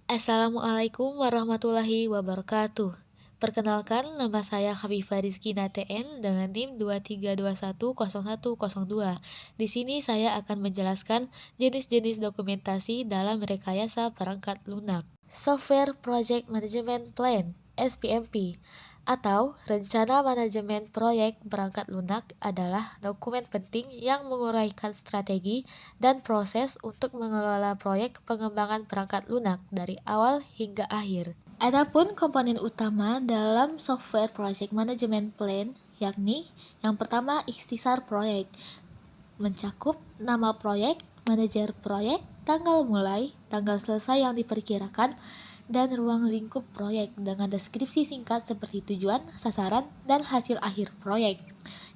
Assalamualaikum warahmatullahi wabarakatuh. Perkenalkan, nama saya Habibah Rizkina TN dengan NIM 23210102. Di sini saya akan menjelaskan jenis-jenis dokumentasi dalam rekayasa perangkat lunak. Software Project Management Plan (SPMP) atau Rencana Manajemen Proyek Perangkat Lunak adalah dokumen penting yang menguraikan strategi dan proses untuk mengelola proyek pengembangan perangkat lunak dari awal hingga akhir. Adapun komponen utama dalam Software Project Management Plan yakni yang pertama ikhtisar proyek, mencakup nama proyek, manajer proyek, tanggal mulai, tanggal selesai yang diperkirakan, dan ruang lingkup proyek dengan deskripsi singkat seperti tujuan, sasaran, dan hasil akhir proyek.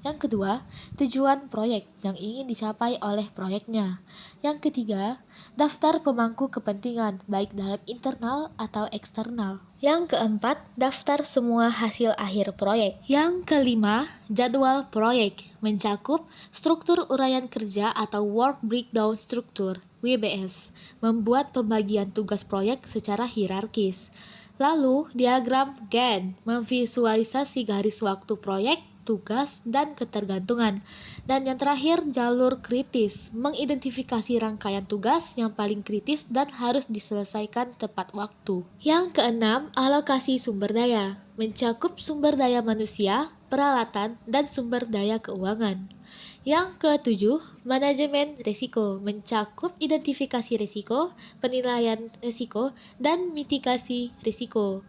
Yang kedua, tujuan proyek yang ingin dicapai oleh proyeknya. Yang ketiga, daftar pemangku kepentingan baik dalam internal atau eksternal. Yang keempat, daftar semua hasil akhir proyek. Yang kelima, jadwal proyek mencakup struktur uraian kerja atau Work Breakdown Structure (WBS), membuat pembagian tugas proyek secara hierarkis. Lalu, diagram Gantt memvisualisasi garis waktu proyek, tugas, dan ketergantungan. Dan yang terakhir, jalur kritis mengidentifikasi rangkaian tugas yang paling kritis dan harus diselesaikan tepat waktu. Yang keenam, alokasi sumber daya mencakup sumber daya manusia, peralatan, dan sumber daya keuangan. Yang ketujuh, manajemen risiko mencakup identifikasi risiko, penilaian risiko, dan mitigasi risiko.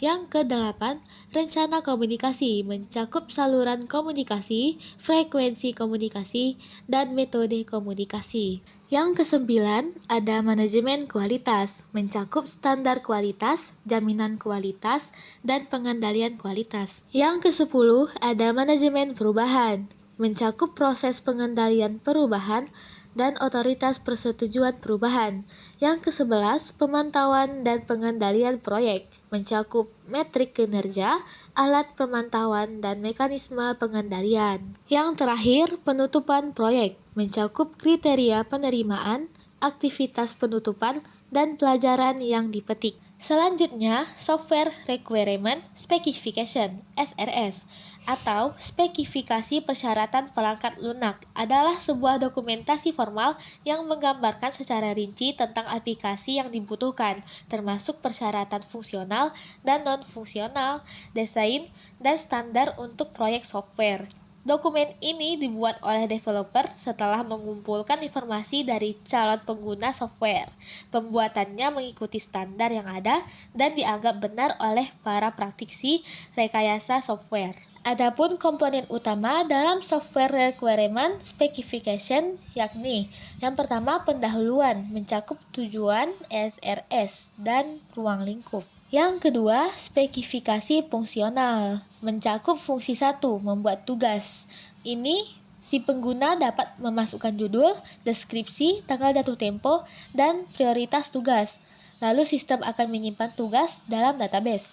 Yang kedelapan, rencana komunikasi mencakup saluran komunikasi, frekuensi komunikasi, dan metode komunikasi. Yang kesembilan, ada manajemen kualitas, mencakup standar kualitas, jaminan kualitas, dan pengendalian kualitas. Yang kesepuluh, ada manajemen perubahan, mencakup proses pengendalian perubahan dan otoritas persetujuan perubahan. Yang ke-11, pemantauan dan pengendalian proyek, mencakup metrik kinerja, alat pemantauan, dan mekanisme pengendalian. Yang terakhir, penutupan proyek, mencakup kriteria penerimaan, aktivitas penutupan, dan pelajaran yang dipetik. Selanjutnya, Software Requirement Specification (SRS) atau Spesifikasi Persyaratan Perangkat Lunak adalah sebuah dokumentasi formal yang menggambarkan secara rinci tentang aplikasi yang dibutuhkan, termasuk persyaratan fungsional dan non-fungsional, desain, dan standar untuk proyek software. Dokumen ini dibuat oleh developer setelah mengumpulkan informasi dari calon pengguna software. Pembuatannya mengikuti standar yang ada dan dianggap benar oleh para praktisi rekayasa software. Adapun komponen utama dalam Software Requirement Specification yakni yang pertama pendahuluan mencakup tujuan SRS dan ruang lingkup. Yang kedua, spesifikasi fungsional mencakup fungsi 1, membuat tugas. Ini si pengguna dapat memasukkan judul, deskripsi, tanggal jatuh tempo, dan prioritas tugas. Lalu sistem akan menyimpan tugas dalam database.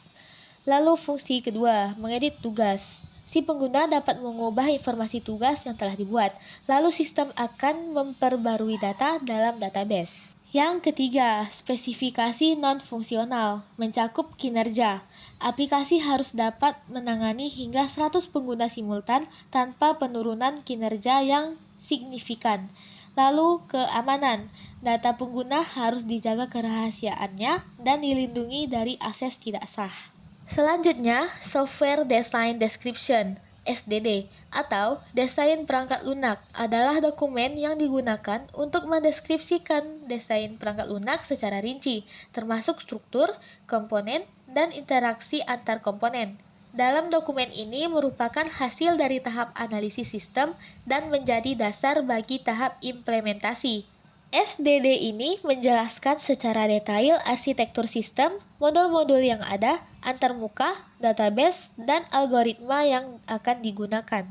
Lalu fungsi kedua, mengedit tugas. Si pengguna dapat mengubah informasi tugas yang telah dibuat. Lalu sistem akan memperbarui data dalam database. Yang ketiga, spesifikasi non-fungsional mencakup kinerja. Aplikasi harus dapat menangani hingga 100 pengguna simultan tanpa penurunan kinerja yang signifikan. Lalu keamanan, data pengguna harus dijaga kerahasiaannya dan dilindungi dari akses tidak sah. Selanjutnya, Software Design Description (SDD) atau Desain Perangkat Lunak adalah dokumen yang digunakan untuk mendeskripsikan desain perangkat lunak secara rinci, termasuk struktur, komponen, dan interaksi antar komponen. Dalam dokumen ini merupakan hasil dari tahap analisis sistem dan menjadi dasar bagi tahap implementasi. SDD ini menjelaskan secara detail arsitektur sistem, modul-modul yang ada, antarmuka, database, dan algoritma yang akan digunakan.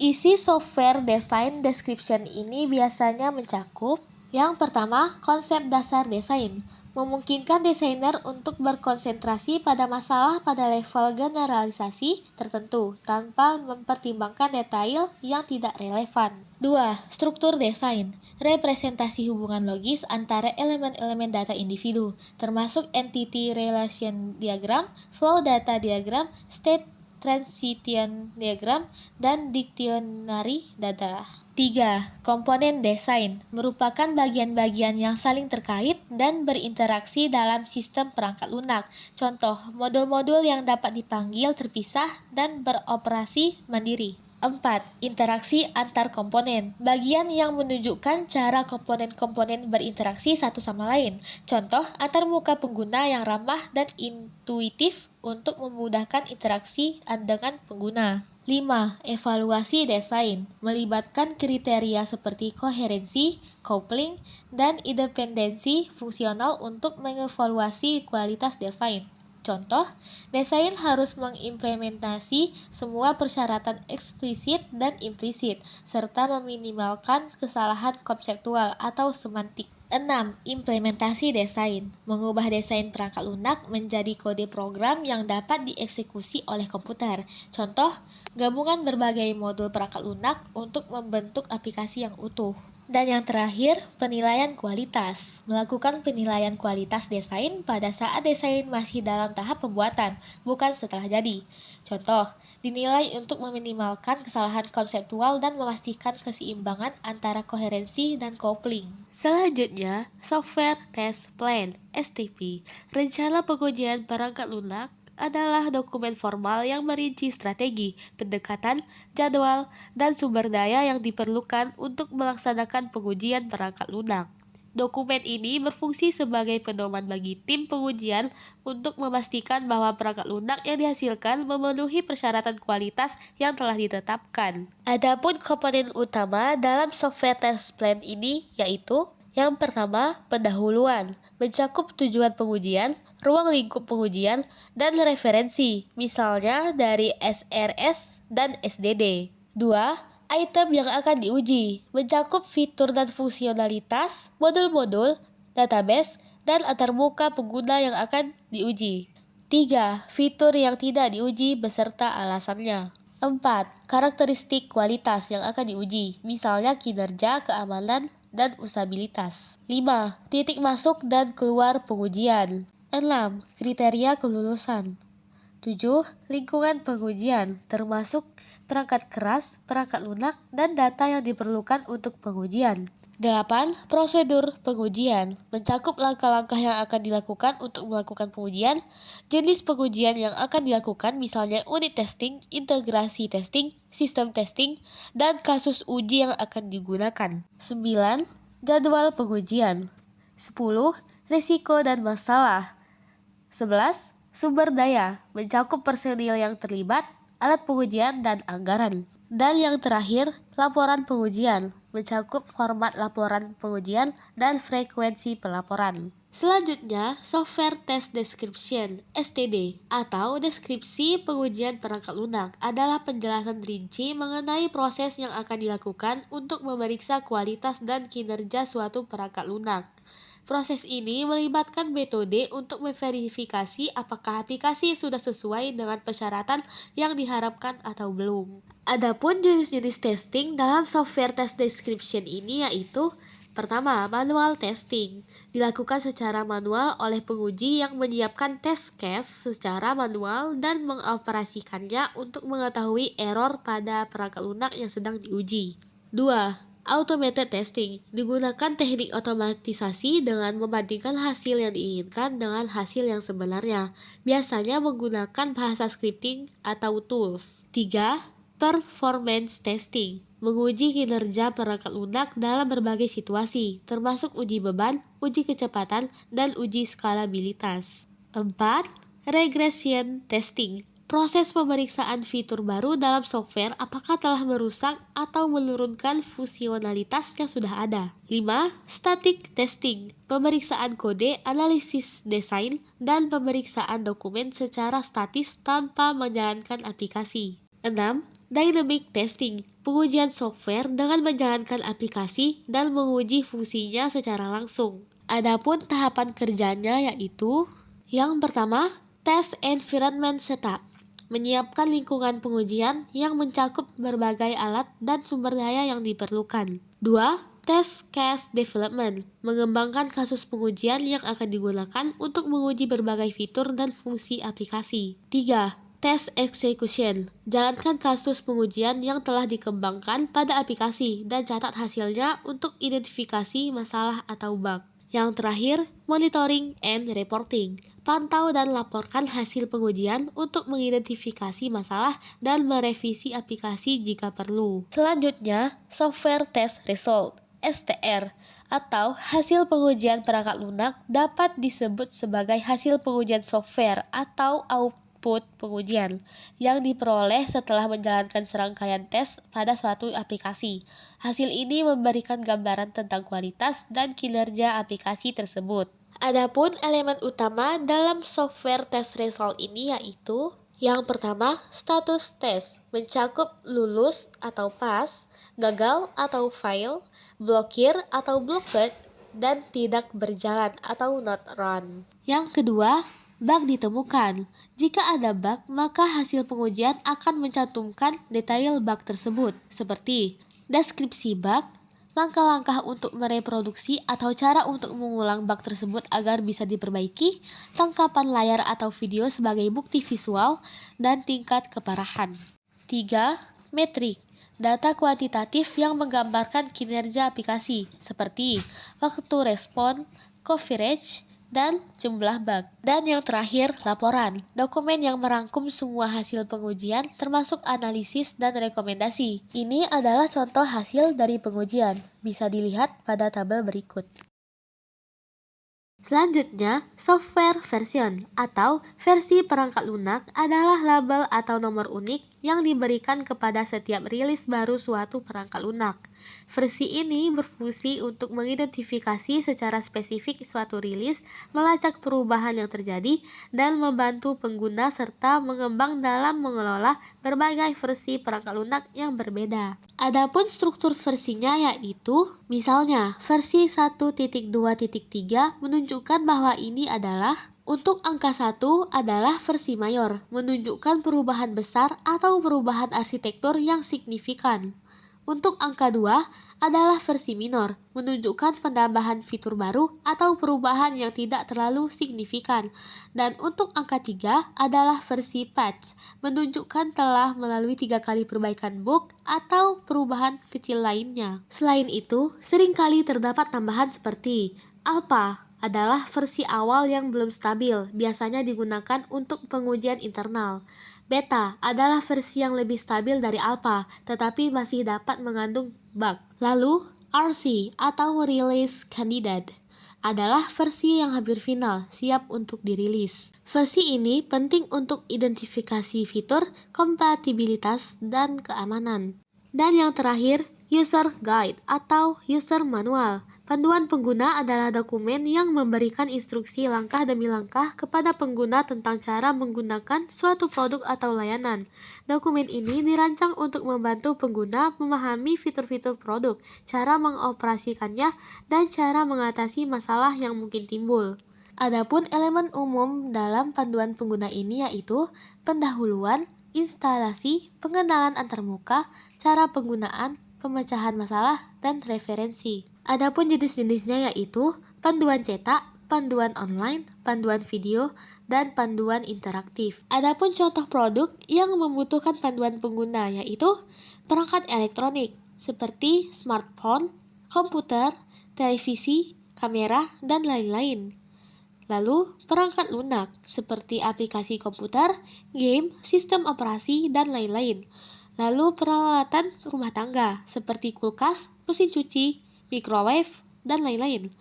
Isi Software Design Description ini biasanya mencakup yang pertama, konsep dasar desain, memungkinkan desainer untuk berkonsentrasi pada masalah pada level generalisasi tertentu tanpa mempertimbangkan detail yang tidak relevan. 2. Struktur desain. Representasi hubungan logis antara elemen-elemen data individu, termasuk entity relation diagram, flow data diagram, state transition diagram, dan dictionary data. 3. Komponen desain merupakan bagian-bagian yang saling terkait dan berinteraksi dalam sistem perangkat lunak. Contoh, modul-modul yang dapat dipanggil terpisah dan beroperasi mandiri. 4. Interaksi antar komponen. Bagian yang menunjukkan cara komponen-komponen berinteraksi satu sama lain. Contoh, antar muka pengguna yang ramah dan intuitif untuk memudahkan interaksi dengan pengguna. 5. Evaluasi desain melibatkan kriteria seperti koherensi, coupling, dan independensi fungsional untuk mengevaluasi kualitas desain. Contoh, desain harus mengimplementasi semua persyaratan eksplisit dan implisit, serta meminimalkan kesalahan konseptual atau semantik. 6. Implementasi desain mengubah desain perangkat lunak menjadi kode program yang dapat dieksekusi oleh komputer. Contoh, gabungan berbagai modul perangkat lunak untuk membentuk aplikasi yang utuh. Dan yang terakhir, penilaian kualitas. Melakukan penilaian kualitas desain pada saat desain masih dalam tahap pembuatan, bukan setelah jadi. Contoh, dinilai untuk meminimalkan kesalahan konseptual dan memastikan keseimbangan antara koherensi dan coupling. Selanjutnya, Software Test Plan (STP). Rencana pengujian perangkat lunak adalah dokumen formal yang merinci strategi, pendekatan, jadwal, dan sumber daya yang diperlukan untuk melaksanakan pengujian perangkat lunak. Dokumen ini berfungsi sebagai pedoman bagi tim pengujian untuk memastikan bahwa perangkat lunak yang dihasilkan memenuhi persyaratan kualitas yang telah ditetapkan. Adapun komponen utama dalam software test plan ini yaitu yang pertama, pendahuluan, mencakup tujuan pengujian, ruang lingkup pengujian, dan referensi, misalnya dari SRS dan SDD. 2. Item yang akan diuji, mencakup fitur dan fungsionalitas, modul-modul, database, dan antarmuka pengguna yang akan diuji. 3. Fitur yang tidak diuji beserta alasannya. 4. Karakteristik kualitas yang akan diuji, misalnya kinerja, keamanan, dan usabilitas. 5. Titik masuk dan keluar pengujian. 6. Kriteria kelulusan. 7. Lingkungan pengujian, termasuk perangkat keras, perangkat lunak, dan data yang diperlukan untuk pengujian. 8. Prosedur pengujian mencakup langkah-langkah yang akan dilakukan untuk melakukan pengujian, jenis pengujian yang akan dilakukan misalnya unit testing, integrasi testing, sistem testing, dan kasus uji yang akan digunakan. 9. Jadwal pengujian. 10. Risiko dan masalah. 11. Sumber daya mencakup personil yang terlibat, alat pengujian, dan anggaran. Dan yang terakhir, laporan pengujian, mencakup format laporan pengujian dan frekuensi pelaporan. Selanjutnya, Software Test Description (STD) atau deskripsi pengujian perangkat lunak adalah penjelasan rinci mengenai proses yang akan dilakukan untuk memeriksa kualitas dan kinerja suatu perangkat lunak. Proses ini melibatkan metode untuk memverifikasi apakah aplikasi sudah sesuai dengan persyaratan yang diharapkan atau belum. Adapun jenis-jenis testing dalam software test description ini yaitu: pertama, manual testing. Dilakukan secara manual oleh penguji yang menyiapkan test case secara manual dan mengoperasikannya untuk mengetahui error pada perangkat lunak yang sedang diuji. 2. Automated testing. Digunakan teknik otomatisasi dengan membandingkan hasil yang diinginkan dengan hasil yang sebenarnya, biasanya menggunakan bahasa scripting atau tools. 3. Performance testing. Menguji kinerja perangkat lunak dalam berbagai situasi, termasuk uji beban, uji kecepatan, dan uji skalabilitas. 4. Regression testing. Proses pemeriksaan fitur baru dalam software apakah telah merusak atau menurunkan fungsionalitas yang sudah ada. 5. Static testing. Pemeriksaan kode, analisis desain, dan pemeriksaan dokumen secara statis tanpa menjalankan aplikasi. 6. Dynamic testing. Pengujian software dengan menjalankan aplikasi dan menguji fungsinya secara langsung. Adapun tahapan kerjanya yaitu yang pertama, test environment setup. Menyiapkan lingkungan pengujian yang mencakup berbagai alat dan sumber daya yang diperlukan. 2. Test case development. Mengembangkan kasus pengujian yang akan digunakan untuk menguji berbagai fitur dan fungsi aplikasi. 3. Test execution. Jalankan kasus pengujian yang telah dikembangkan pada aplikasi dan catat hasilnya untuk identifikasi masalah atau bug. Yang terakhir, monitoring and reporting. Pantau dan laporkan hasil pengujian untuk mengidentifikasi masalah dan merevisi aplikasi jika perlu. Selanjutnya, software test result (STR) atau hasil pengujian perangkat lunak dapat disebut sebagai hasil pengujian software atau output pengujian yang diperoleh setelah menjalankan serangkaian tes pada suatu aplikasi. Hasil ini memberikan gambaran tentang kualitas dan kinerja aplikasi tersebut. Adapun elemen utama dalam software test result ini yaitu yang pertama, status test mencakup lulus atau pass, gagal atau fail, blokir atau blocked, dan tidak berjalan atau not run. Yang kedua, bug ditemukan. Jika ada bug, maka hasil pengujian akan mencantumkan detail bug tersebut, seperti deskripsi bug, langkah-langkah untuk mereproduksi atau cara untuk mengulang bug tersebut agar bisa diperbaiki, tangkapan layar atau video sebagai bukti visual, dan tingkat keparahan. 3. Metrik. Data kuantitatif yang menggambarkan kinerja aplikasi, seperti waktu respon, coverage, dan jumlah bug. Dan yang terakhir, laporan. Dokumen yang merangkum semua hasil pengujian termasuk analisis dan rekomendasi. Ini adalah contoh hasil dari pengujian. Bisa dilihat pada tabel berikut. Selanjutnya, software version atau versi perangkat lunak adalah label atau nomor unik yang diberikan kepada setiap rilis baru suatu perangkat lunak. Versi ini berfungsi untuk mengidentifikasi secara spesifik suatu rilis, melacak perubahan yang terjadi, dan membantu pengguna serta mengembang dalam mengelola berbagai versi perangkat lunak yang berbeda. Adapun struktur versinya yaitu, misalnya versi 1.2.3 menunjukkan bahwa ini adalah untuk angka 1 adalah versi mayor, menunjukkan perubahan besar atau perubahan arsitektur yang signifikan. Untuk angka 2 adalah versi minor, menunjukkan penambahan fitur baru atau perubahan yang tidak terlalu signifikan. Dan untuk angka 3 adalah versi patch, menunjukkan telah melalui 3 kali perbaikan bug atau perubahan kecil lainnya. Selain itu, seringkali terdapat tambahan seperti alpha adalah versi awal yang belum stabil, biasanya digunakan untuk pengujian internal. Beta adalah versi yang lebih stabil dari alpha, tetapi masih dapat mengandung bug. Lalu, RC atau Release Candidate adalah versi yang hampir final, siap untuk dirilis. Versi ini penting untuk identifikasi fitur, kompatibilitas, dan keamanan. Dan yang terakhir, User Guide atau User Manual. Panduan pengguna adalah dokumen yang memberikan instruksi langkah demi langkah kepada pengguna tentang cara menggunakan suatu produk atau layanan. Dokumen ini dirancang untuk membantu pengguna memahami fitur-fitur produk, cara mengoperasikannya, dan cara mengatasi masalah yang mungkin timbul. Adapun elemen umum dalam panduan pengguna ini yaitu pendahuluan, instalasi, pengenalan antarmuka, cara penggunaan, pemecahan masalah, dan referensi. Adapun jenis-jenisnya yaitu panduan cetak, panduan online, panduan video, dan panduan interaktif. Adapun contoh produk yang membutuhkan panduan pengguna yaitu perangkat elektronik seperti smartphone, komputer, televisi, kamera, dan lain-lain. Lalu, perangkat lunak seperti aplikasi komputer, game, sistem operasi, dan lain-lain. Lalu, peralatan rumah tangga seperti kulkas, mesin cuci, microwave, dan lain-lain.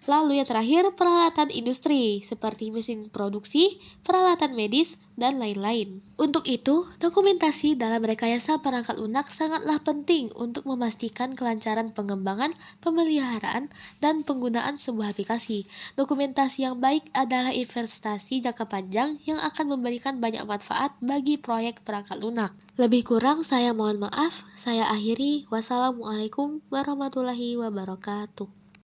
Lalu yang terakhir, peralatan industri seperti mesin produksi, peralatan medis, dan lain-lain. Untuk itu, dokumentasi dalam rekayasa perangkat lunak sangatlah penting untuk memastikan kelancaran pengembangan, pemeliharaan, dan penggunaan sebuah aplikasi. Dokumentasi yang baik adalah investasi jangka panjang yang akan memberikan banyak manfaat bagi proyek perangkat lunak. Lebih kurang saya mohon maaf, saya akhiri. Wassalamualaikum warahmatullahi wabarakatuh.